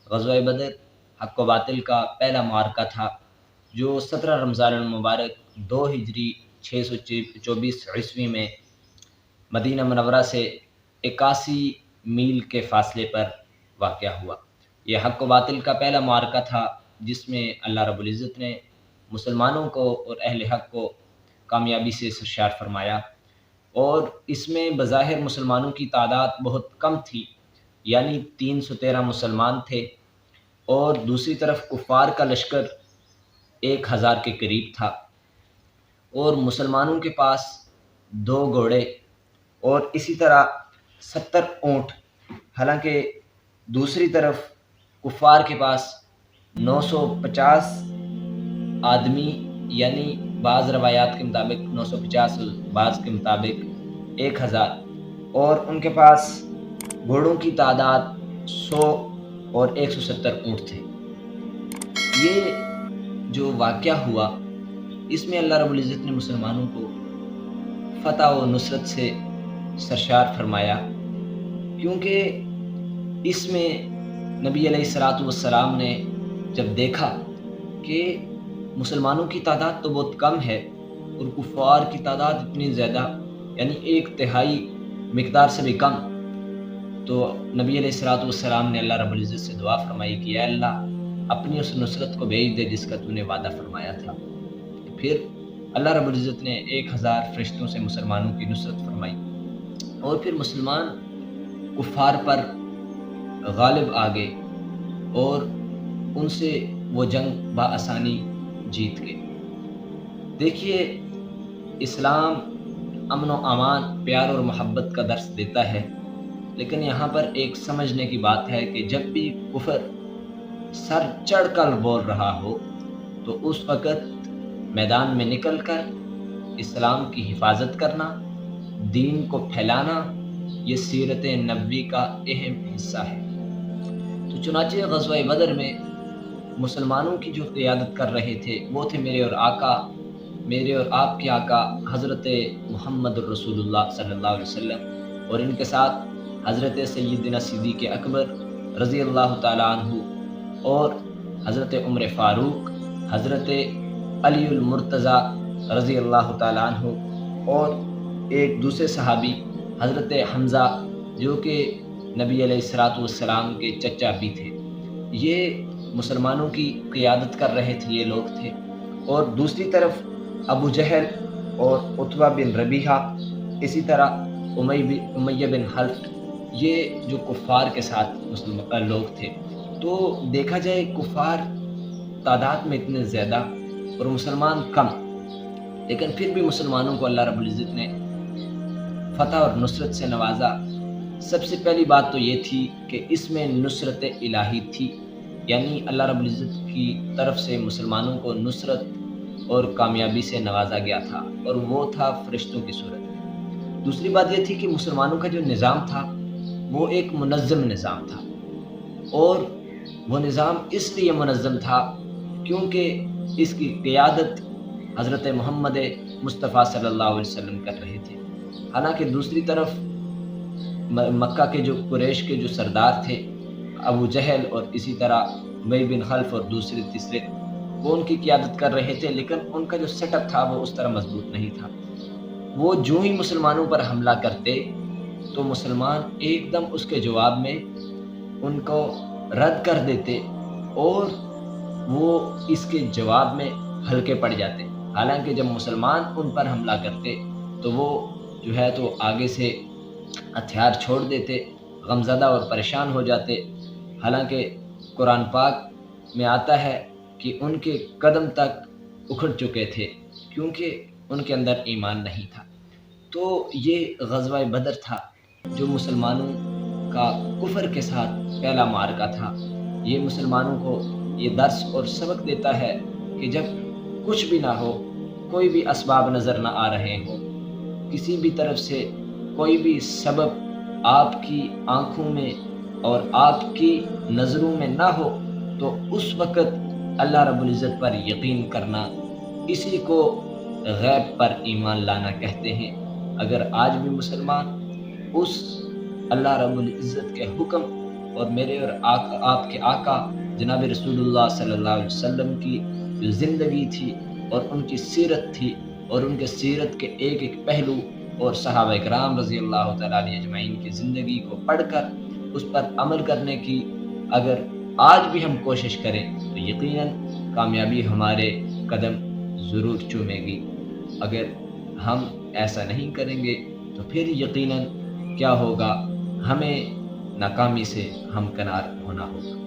غزوہ بدر حق و باطل کا پہلا معرکہ تھا جو 17 رمضان المبارک 2 ہجری 624 عیسوی میں مدینہ منورہ سے 81 میل کے فاصلے پر واقع ہوا۔ یہ حق و باطل کا پہلا معرکہ تھا جس میں اللہ رب العزت نے مسلمانوں کو اور اہل حق کو کامیابی سے سرشار فرمایا، اور اس میں بظاہر مسلمانوں کی تعداد بہت کم تھی، یعنی 313 مسلمان تھے، اور دوسری طرف کفار کا لشکر 1000 کے قریب تھا، اور مسلمانوں کے پاس 2 گھوڑے اور اسی طرح 70 اونٹ، حالانکہ دوسری طرف کفار کے پاس 950 آدمی، یعنی بعض روایات کے مطابق 950، بعض کے مطابق 1000، اور ان کے پاس گھوڑوں کی تعداد 100 اور 170 اونٹ تھے۔ یہ جو واقعہ ہوا اس میں اللہ رب العزت نے مسلمانوں کو فتح و نصرت سے سرشار فرمایا، کیونکہ اس میں نبی علیہ الصلوۃ والسلام نے جب دیکھا کہ مسلمانوں کی تعداد تو بہت کم ہے اور کفار کی تعداد اتنی زیادہ، یعنی 1/3 مقدار سے بھی کم، تو نبی علیہ الصلوۃ والسلام نے اللہ رب العزت سے دعا فرمائی کہ اے اللہ اپنی اس نصرت کو بھیج دے جس کا تو نے وعدہ فرمایا تھا۔ پھر اللہ رب العزت نے 1000 فرشتوں سے مسلمانوں کی نصرت فرمائی، اور پھر مسلمان کفار پر غالب آ گئے اور ان سے وہ جنگ بآسانی جیت گئے۔ دیکھیے، اسلام امن و امان، پیار اور محبت کا درس دیتا ہے، لیکن یہاں پر ایک سمجھنے کی بات ہے کہ جب بھی کفر سر چڑھ کر بول رہا ہو تو اس وقت میدان میں نکل کر اسلام کی حفاظت کرنا، دین کو پھیلانا، یہ سیرت نبوی کا اہم حصہ ہے۔ تو چنانچہ غزوہ بدر میں مسلمانوں کی جو قیادت کر رہے تھے وہ تھے میرے اور آپ کے آقا حضرت محمد الرسول اللہ صلی اللہ علیہ وسلم، اور ان کے ساتھ حضرت سیدنا صدیق اکبر رضی اللہ تعالیٰ عنہ، اور حضرت عمر فاروق، حضرت علی المرتضیٰ رضی اللہ تعالیٰ عنہ، اور ایک دوسرے صحابی حضرت حمزہ جو کہ نبی علیہ الصلوۃ والسلام کے چچا بھی تھے۔ یہ مسلمانوں کی قیادت کر رہے تھے، یہ لوگ تھے، اور دوسری طرف ابو جہل اور عتبہ بن ربیعہ، اسی طرح امیہ بن خلف، یہ جو کفار کے ساتھ مسلمان لوگ تھے۔ تو دیکھا جائے کفار تعداد میں اتنے زیادہ اور مسلمان کم، لیکن پھر بھی مسلمانوں کو اللہ رب العزت نے فتح اور نصرت سے نوازا۔ سب سے پہلی بات تو یہ تھی کہ اس میں نصرت الہی تھی، یعنی اللہ رب العزت کی طرف سے مسلمانوں کو نصرت اور کامیابی سے نوازا گیا تھا، اور وہ تھا فرشتوں کی صورت میں۔ دوسری بات یہ تھی کہ مسلمانوں کا جو نظام تھا وہ ایک منظم نظام تھا، اور وہ نظام اس لیے منظم تھا کیونکہ اس کی قیادت حضرت محمد مصطفیٰ صلی اللہ علیہ وسلم کر رہے تھے۔ حالانکہ دوسری طرف مکہ کے جو قریش کے جو سردار تھے، ابو جہل اور اسی طرح امیہ بن خلف اور دوسرے تیسرے، وہ ان کی قیادت کر رہے تھے، لیکن ان کا جو سیٹ اپ تھا وہ اس طرح مضبوط نہیں تھا۔ وہ جو ہی مسلمانوں پر حملہ کرتے تو مسلمان ایک دم اس کے جواب میں ان کو رد کر دیتے، اور وہ اس کے جواب میں ہلکے پڑ جاتے۔ حالانکہ جب مسلمان ان پر حملہ کرتے تو وہ جو ہے تو آگے سے ہتھیار چھوڑ دیتے، غمزدہ اور پریشان ہو جاتے۔ حالانکہ قرآن پاک میں آتا ہے کہ ان کے قدم تک اکھڑ چکے تھے کیونکہ ان کے اندر ایمان نہیں تھا۔ تو یہ غزوہ بدر تھا جو مسلمانوں کا کفر کے ساتھ پہلا معرکہ تھا۔ یہ مسلمانوں کو یہ درس اور سبق دیتا ہے کہ جب کچھ بھی نہ ہو، کوئی بھی اسباب نظر نہ آ رہے ہوں، کسی بھی طرف سے کوئی بھی سبب آپ کی آنکھوں میں اور آپ کی نظروں میں نہ ہو، تو اس وقت اللہ رب العزت پر یقین کرنا، اسی کو غیب پر ایمان لانا کہتے ہیں۔ اگر آج بھی مسلمان اس اللہ رب العزت کے حکم اور میرے اور آپ کے آقا جناب رسول اللہ صلی اللہ علیہ وسلم کی جو زندگی تھی اور ان کی سیرت تھی اور ان کے سیرت کے ایک ایک پہلو اور صحابہ کرام رضی اللہ تعالیٰ علیہ اجمعین کی زندگی کو پڑھ کر اس پر عمل کرنے کی اگر آج بھی ہم کوشش کریں تو یقیناً کامیابی ہمارے قدم ضرور چومے گی۔ اگر ہم ایسا نہیں کریں گے تو پھر یقیناً کیا ہوگا، ہمیں ناکامی سے ہمکنار ہونا ہوگا۔